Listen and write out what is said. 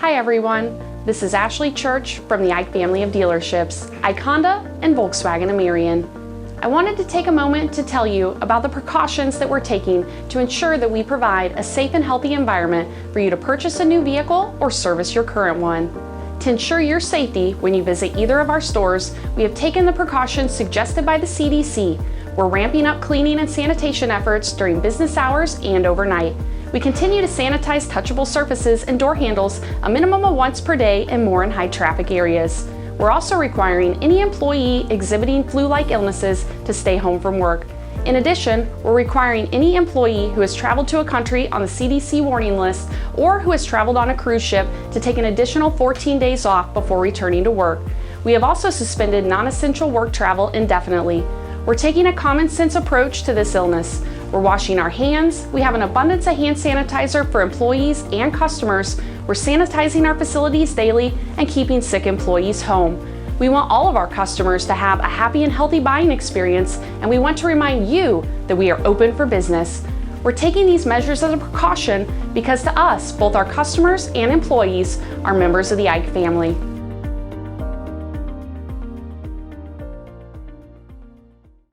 Hi everyone, this is Ashley Church from the Ike family of dealerships, Ike Honda and Volkswagen of Marion. I wanted to take a moment to tell you about the precautions that we're taking to ensure that we provide a safe and healthy environment for you to purchase a new vehicle or service your current one. To ensure your safety when you visit either of our stores, we have taken the precautions suggested by the CDC. We're ramping up cleaning and sanitation efforts during business hours and overnight. We continue to sanitize touchable surfaces and door handles a minimum of once per day and more in high traffic areas. We're also requiring any employee exhibiting flu-like illnesses to stay home from work. In addition, we're requiring any employee who has traveled to a country on the CDC warning list or who has traveled on a cruise ship to take an additional 14 days off before returning to work. We have also suspended non-essential work travel indefinitely. We're taking a common sense approach to this illness. We're washing our hands, we have an abundance of hand sanitizer for employees and customers, we're sanitizing our facilities daily, and keeping sick employees home. We want all of our customers to have a happy and healthy buying experience, and we want to remind you that we are open for business. We're taking these measures as a precaution because to us, both our customers and employees are members of the Ike family.